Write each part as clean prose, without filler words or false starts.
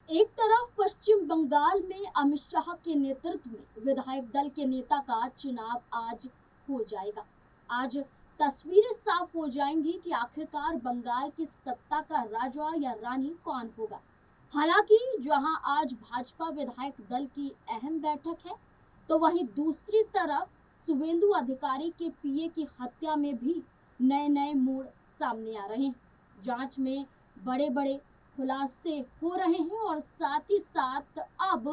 एक तरफ पश्चिम बंगाल में अमित शाह के नेतृत्व में विधायक दल के नेता का चुनाव आज हो जाएगा। आज तस्वीरें साफ हो जाएंगी कि आखिरकार बंगाल की सत्ता का राजा या रानी कौन होगा। हालांकि जहां आज भाजपा विधायक दल की अहम बैठक है, तो वहीं दूसरी तरफ शुवेंदु अधिकारी के पीए की हत्या में भी नए नए मोड़ सामने आ रहे हैं। जांच में बड़े बड़े खुलासे हो रहे हैं और साथ ही साथ अब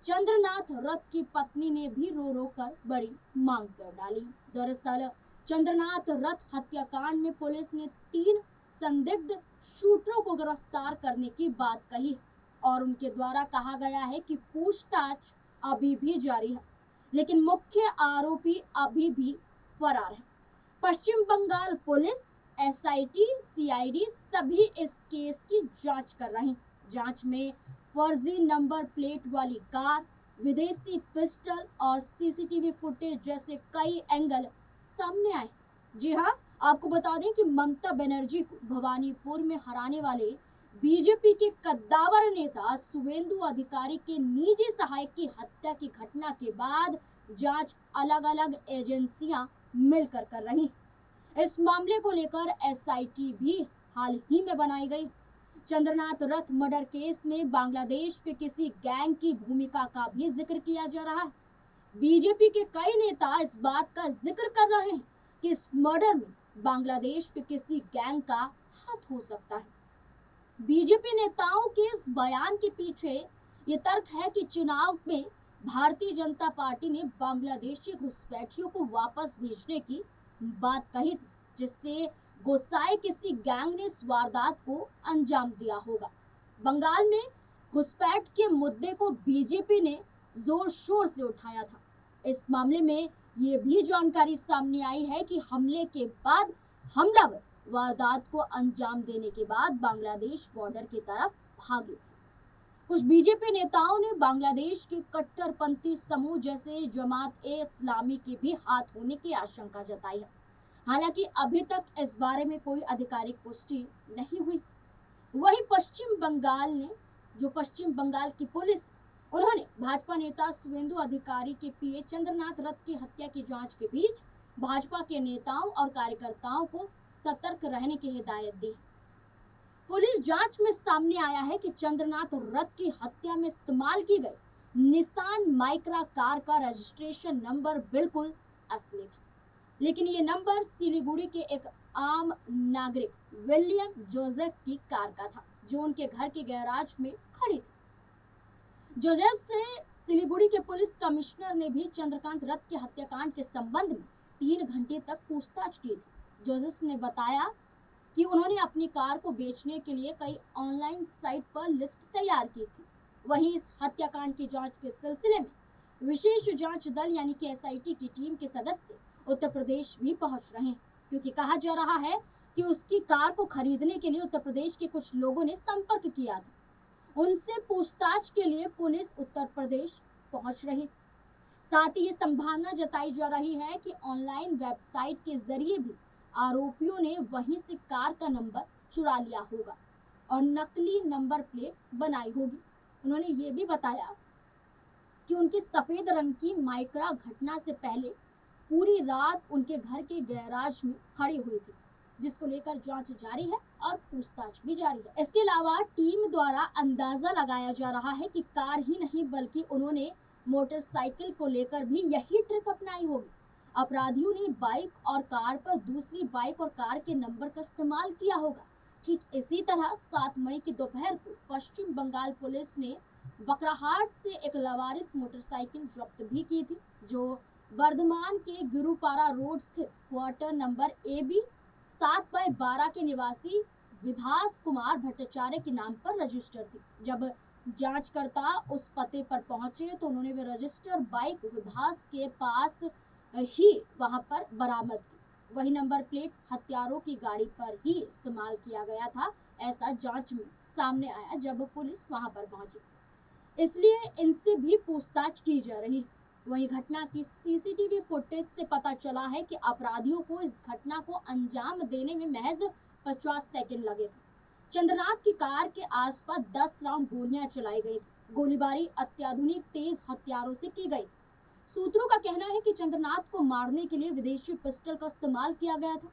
चंद्रनाथ रथ की पत्नी ने भी रो रो कर बड़ी मांग कर डाली है। दरअसल चंद्रनाथ रथ हत्याकांड में पुलिस ने 3 संदिग्ध शूटरों को गिरफ्तार करने की बात कही और उनके द्वारा कहा गया है कि पूछताछ अभी भी जारी है, लेकिन मुख्य आरोपी अभी भी फरार है। पश्चिम बंगाल पुलिस, एसआईटी, सीआईडी सभी इस केस की जांच कर रहे हैं। जांच में फर्जी नंबर प्लेट वाली कार, विदेशी पिस्टल और सीसीटीवी फुटेज जैसे कई एंगल सामने आए। जी हाँ, आपको बता दें कि ममता बनर्जी को भवानीपुर में हराने वाले बीजेपी के कद्दावर नेता शुवेंदु अधिकारी के निजी सहायक की हत्या की घटना के बाद जांच अलग अलग एजेंसियां मिलकर कर रही। इस मामले को लेकर एसआईटी भी हाल ही में बनाई गई। चंद्रनाथ रथ मर्डर केस में बांग्लादेश के किसी गैंग की भूमिका का भी जिक्र किया जा रहा है। बीजेपी के कई नेता इस बात का जिक्र कर रहे हैं कि इस मर्डर में बांग्लादेश के किसी गैंग का हाथ हो सकता है। बीजेपी नेताओं के इस बयान के पीछे ये तर्क है कि चुनाव में भारतीय जनता पार्टी ने बांग्लादेशी घुसपैठियों को वापस भेजने की बात कही थी, जिससे गुस्साए किसी गैंग ने इस वारदात को अंजाम दिया होगा। बंगाल में घुसपैठ के मुद्दे को बीजेपी ने जोर शोर से उठाया था। इस मामले में ये भी जानकारी सामने आई है कि हमले के बाद हमलावर वारदात को अंजाम देने के बाद बांग्लादेश बॉर्डर की तरफ भागे थे। कुछ बीजेपी नेताओं ने बांग्लादेश के कट्टरपंथी समूह जैसे जमात-ए-इस्लामी के भी हाथ होने की आशंका जताई है। हालांकि अभी तक इस बारे में कोई आधिकारिक पुष्टि नहीं हुई। वहीं पश्चिम बंगाल की पुलिस, उन्होंने भाजपा नेता शुवेंदु अधिकारी के पीए चंद्रनाथ रथ की हत्या की जांच के बीच भाजपा के नेताओं और कार्यकर्ताओं को सतर्क रहने की हिदायत दी। पुलिस जांच में सामने आया है कि चंद्रनाथ रथ की हत्या में इस्तेमाल की गई निसान माइक्रा कार का रजिस्ट्रेशन नंबर बिल्कुल असली था, लेकिन ये नंबर सिलीगुड़ी के एक आम नागरिक विलियम जोसेफ की कार का था, जो उनके घर के गैराज में खड़ी थी। जोसेफ से सिलीगुड़ी के पुलिस कमिश्नर ने भी चंद्रकांत रथ के हत्याकांड के संबंध में 3 घंटे तक पूछताछ की थी। जोसेफ ने बताया कि उन्होंने अपनी कार को बेचने के लिए कई ऑनलाइन साइट पर लिस्ट तैयार की थी। वहीं इस हत्याकांड की जांच के सिलसिले में विशेष जांच दल यानी कि एसआईटी की टीम के सदस्य उत्तर प्रदेश भी पहुंच रहे हैं, क्योंकि कहा जा रहा है कि उसकी कार को खरीदने के लिए उत्तर प्रदेश के कुछ लोगों ने संपर्क किया था। उनसे पूछताछ के लिए पुलिस उत्तर प्रदेश पहुंच रही। साथ ही ये संभावना जताई जा रही है कि ऑनलाइन वेबसाइट के जरिए भी आरोपियों ने वहीं से कार का नंबर चुरा लिया होगा और नकली नंबर प्लेट बनाई होगी। उन्होंने ये भी बताया कि उनकी सफेद रंग की माइक्रा घटना से पहले पूरी रात उनके घर के गैराज में खड़ी हुई थी, जिसको लेकर जांच जारी है और पूछताछ भी जारी है। इसके अलावा टीम द्वारा अंदाजा लगाया जा रहा है कि कार ही नहीं बल्कि उन्होंने मोटरसाइकिल को लेकर भी यही ट्रिक अपनाई होगी। अपराधियों ने बाइक और कार पर दूसरी बाइक और कार के नंबर का इस्तेमाल किया होगा। ठीक इसी तरह 7 मई की दोपहर को पश्चिम बंगाल पुलिस ने बकराहाट से एक लवारिस मोटरसाइकिल जब्त भी की थी, जो बर्धमान के गुरुपारा रोड स्थित क्वार्टर नंबर AB 7/12 के निवासी विभास कुमार भट्टाचार्य के नाम पर रजिस्टर थी। जब जांचकर्ता उस पते पर पहुंचे तो उन्होंने वे रजिस्टर बाइक विभास के पास ही वहां पर बरामद की। वही नंबर प्लेट हत्यारों की गाड़ी पर ही इस्तेमाल किया गया था, ऐसा जांच में सामने आया जब पुलिस वहां पर पहुंची। इसलिए इनसे भी पूछताछ की जा रही। वहीं घटना की सीसीटीवी फुटेज से पता चला है कि अपराधियों को इस घटना को अंजाम देने में महज 50 सेकंड लगे थे। चंद्रनाथ की कार के आसपास 10 राउंड गोलियां चलाई गई थी। गोलीबारी अत्याधुनिक तेज हथियारों से की गई। सूत्रों का कहना है कि चंद्रनाथ को मारने के लिए विदेशी पिस्टल का इस्तेमाल किया गया था।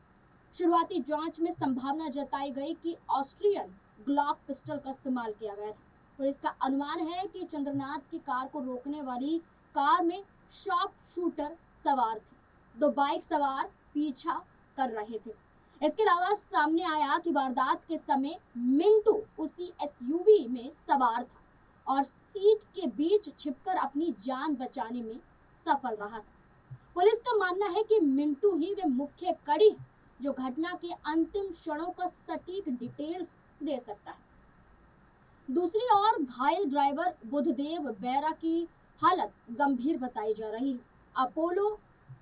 शुरुआती जांच में संभावना जताई गई कि ऑस्ट्रियन ग्लॉक पिस्टल का इस्तेमाल किया गया था। पुलिस का अनुमान है कि चंद्रनाथ की कार को रोकने वाली कार में शॉप शूटर सवार थे। 2 बाइक सवार पीछा कर रहे थे। इसके अलावा सामने आया कि वारदात के समय मिंटू उसी एसयूवी में सवार था और सीट के बीच छिपकर अपनी जान बचाने में सफल रहा था। पुलिस का मानना है कि मिंटू ही वे मुख्य कड़ी जो घटना के अंतिम क्षणों का सटीक डिटेल्स दे सकता है। दूसरी ओर घायल ड्राइवर बुद्धदेव बेरा की हालत गंभीर बताई जा रही है। अपोलो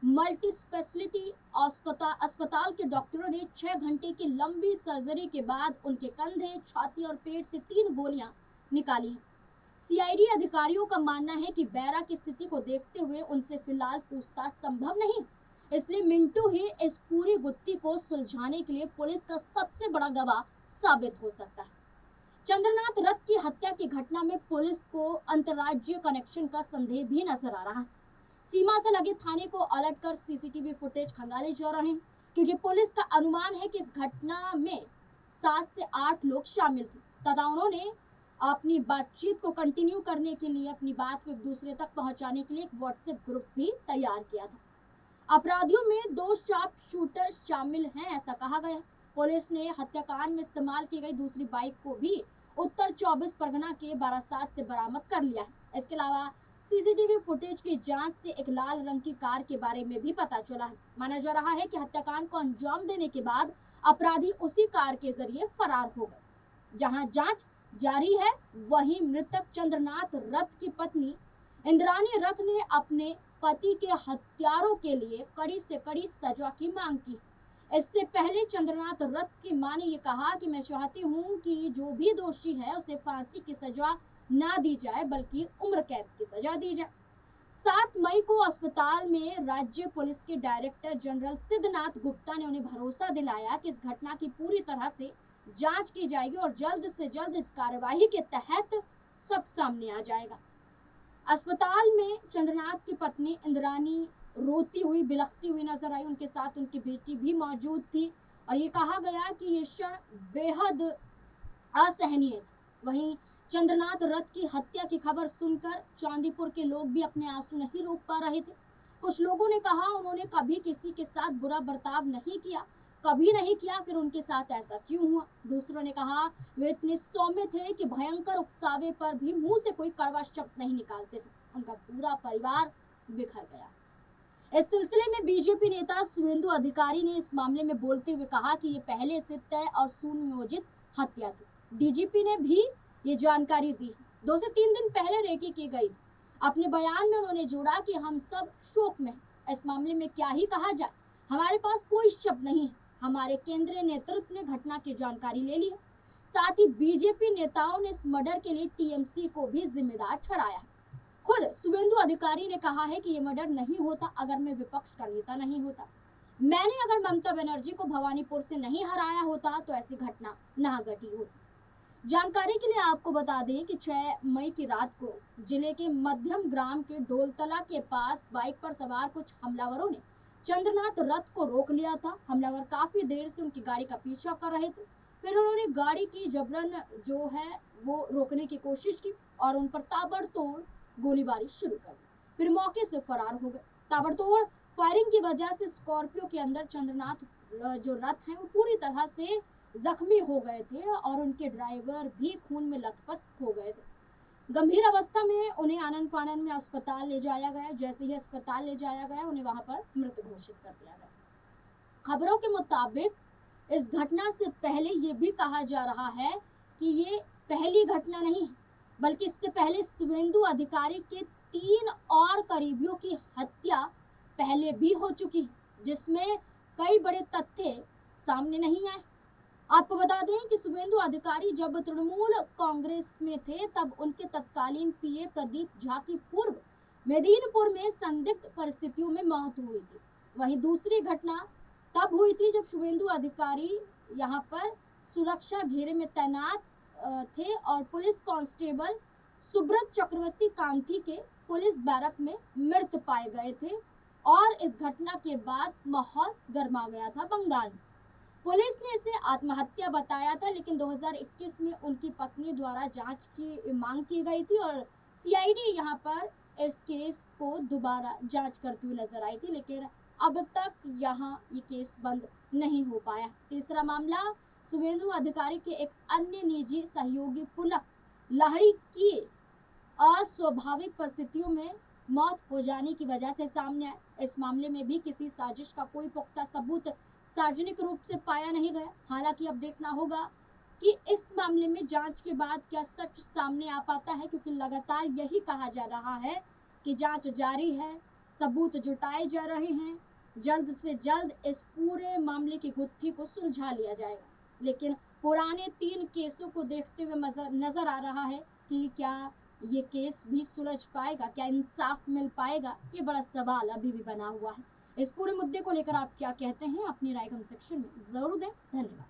मल्टी स्पेशलिटी अस्पताल के डॉक्टरों ने 6 घंटे की लंबी सर्जरी के बाद उनके कंधे, छाती और पेट से 3 गोलियां निकाली हैं। सीआईडी अधिकारियों का मानना है कि बेरा की स्थिति को देखते हुए उनसे फिलहाल पूछताछ संभव नहीं, इसलिए मिंटू ही इस पूरी गुत्थी को सुलझाने के लिए पुलिस का सबसे बड़ा गवाह साबित हो सकता है। चंद्रनाथ रथ की हत्या की घटना में पुलिस को अंतर्राज्यीय कनेक्शन का संदेह भी नजर आ रहा है। सीमा से लगे थाने को अलर्ट कर सीसीटीवी फुटेज खंगाले जा रहे हैं, क्योंकि पुलिस का अनुमान है कि इस घटना में 7 से 8 लोग शामिल थे तथा उन्होंने अपनी बातचीत को कंटिन्यू करने के लिए, अपनी बात को एक दूसरे तक पहुंचाने के लिए एक व्हाट्सएप ग्रुप भी तैयार किया था। अपराधियों में 2 शार्प शूटर शामिल हैं, ऐसा कहा गया। पुलिस ने हत्याकांड में इस्तेमाल की गई दूसरी बाइक को भी उत्तर 24 परगना के बारासात से बरामद कर लिया है। इसके अलावा सीसीटीवी फुटेज की जांच से एक लाल रंग की कार के बारे में भी पता चला है। माना जा रहा है कि हत्याकांड को अंजाम देने के बाद अपराधी उसी कार के जरिए फरार हो गए। जहां जांच जारी है, वहीं मृतक चंद्रनाथ रथ की पत्नी इंद्रानी रथ ने अपने पति के हत्यारों के लिए कड़ी से कड़ी सजा की मांग की। इससे पहले चंद्रनाथ रथ की मां ने ये कहा कि मैं चाहती हूँ कि जो भी दोषी है उसे फांसी की सजा ना दी जाए, बल्कि उम्र कैद की सजा दी जाए। 7 मई को अस्पताल में राज्य पुलिस के डायरेक्टर जनरल सिद्धनाथ गुप्ता ने उन्हें भरोसा दिलाया कि इस घटना की पूरी तरह से जांच की जाएगी और जल्द से जल्द कार्यवाही के तहत सब सामने आ जाएगा। अस्पताल में चंद्रनाथ की पत्नी इंद्रानी रोती हुई, बिलखती हुई नजर आई। उनके साथ उनकी बेटी भी मौजूद थी और ये कहा गया कि ये क्षण बेहद असहनीय था। वहीं चंद्रनाथ रथ की हत्या की खबर सुनकर चांदीपुर के लोग भी अपने आंसू नहीं रोक पा रहे थे। कुछ लोगों ने कहा उन्होंने कभी किसी के साथ बुरा बर्ताव नहीं किया, कभी नहीं किया, फिर उनके साथ ऐसा क्यों हुआ। दूसरों ने कहा वे इतने सौम्य थे कि भयंकर उकसावे पर भी मुंह से कोई कड़वा शब्द नहीं निकालते थे। उनका पूरा परिवार बिखर गया। इस सिलसिले में बीजेपी नेता शुवेंदु अधिकारी ने इस मामले में बोलते हुए कहा कि ये पहले से तय और सुनियोजित हत्या थी। डीजीपी ने भी ये जानकारी दी। 2 से 3 दिन पहले रेकी की गई। अपने बयान में उन्होंने जोड़ा कि हम सब शोक में हैं। इस मामले में क्या ही कहा जाए, हमारे पास कोई शब्द नहीं है। हमारे केंद्रीय नेतृत्व ने घटना की जानकारी ले ली है। साथ ही बीजेपी नेताओं ने इस मर्डर के लिए टीएमसी को भी जिम्मेदार ठहराया है। खुद शुवेंदु अधिकारी ने कहा है कि ये मर्डर नहीं होता अगर मैं विपक्ष का नेता नहीं होता। मैंने अगर ममता बनर्जी को भवानीपुर से नहीं हराया होता तो ऐसी घटना ना घटी होती। जानकारी के लिए आपको बता दें कि 6 मई की रात को जिले के मध्यम ग्राम के डोलतला के पास बाइक पर सवार कुछ हमलावरों ने चंद्रनाथ रथ को रोक लिया था। हमलावर काफी देर से उनकी गाड़ी का पीछा कर रहे थे। फिर उन्होंने गाड़ी की जबरन जो है वो रोकने की कोशिश की और उन पर ताबड़तोड़ गोलीबारी शुरू कर दी। फिर मौके से फरार हो गए। ताबड़तोड़ फायरिंग की वजह से स्कॉर्पियो के अंदर चंद्रनाथ जो रथ है वो पूरी तरह से जख्मी हो गए थे और उनके ड्राइवर भी खून में लथपथ हो गए थे। गंभीर अवस्था में उन्हें आनन फानन में अस्पताल ले जाया गया। जैसे ही अस्पताल ले जाया गया उन्हें वहां पर मृत घोषित कर दिया गया। खबरों के मुताबिक इस घटना से पहले ये भी कहा जा रहा है कि ये पहली घटना नहीं है, बल्कि इससे पहले शुवेंदु अधिकारी के 3 और करीबियों की हत्या पहले भी हो चुकी है, जिसमें कई बड़े तथ्य सामने नहीं आए। आपको बता दें कि शुवेंदु अधिकारी जब तृणमूल कांग्रेस में थे तब उनके तत्कालीन पीए प्रदीप झा की पूर्व मेदिनीपुर में संदिग्ध परिस्थितियों में मौत हुई थी। वहीं दूसरी घटना तब हुई थी जब शुवेंदु अधिकारी यहाँ पर सुरक्षा घेरे में तैनात थे और पुलिस कांस्टेबल सुब्रत चक्रवर्ती कांथी के पुलिस बैरक में मृत पाए गए थे और इस घटना के बाद माहौल गर्मा गया था बंगाल में। पुलिस ने इसे आत्महत्या बताया था, लेकिन 2021 में उनकी पत्नी द्वारा जांच की मांग की गई थी और सीआईडी यहां पर इस केस को दोबारा जांच करती हुई नजर आई थी, लेकिन अब तक यहां ये केस बंद नहीं हो पाया। तीसरा मामला शुभेंदु अधिकारी के एक अन्य निजी सहयोगी पुलक लाहिड़ी की अस्वाभाविक परिस्थितियों में मौत हो जाने की वजह से सामने आए। इस मामले में भी किसी साजिश का कोई पुख्ता सबूत सार्वजनिक रूप से पाया नहीं गया। हालांकि अब देखना होगा कि इस मामले में जांच के बाद क्या सच सामने आ पाता है, क्योंकि लगातार यही कहा जा रहा है कि जांच जारी है, सबूत जुटाए जा रहे हैं, जल्द से जल्द इस पूरे मामले की गुत्थी को सुलझा लिया जाएगा। लेकिन पुराने 3 केसों को देखते हुए नजर आ रहा है कि क्या ये केस भी सुलझ पाएगा, क्या इंसाफ मिल पाएगा, ये बड़ा सवाल अभी भी बना हुआ है। इस पूरे मुद्दे को लेकर आप क्या कहते हैं, अपनी राय कमेंट सेक्शन में जरूर दें। धन्यवाद।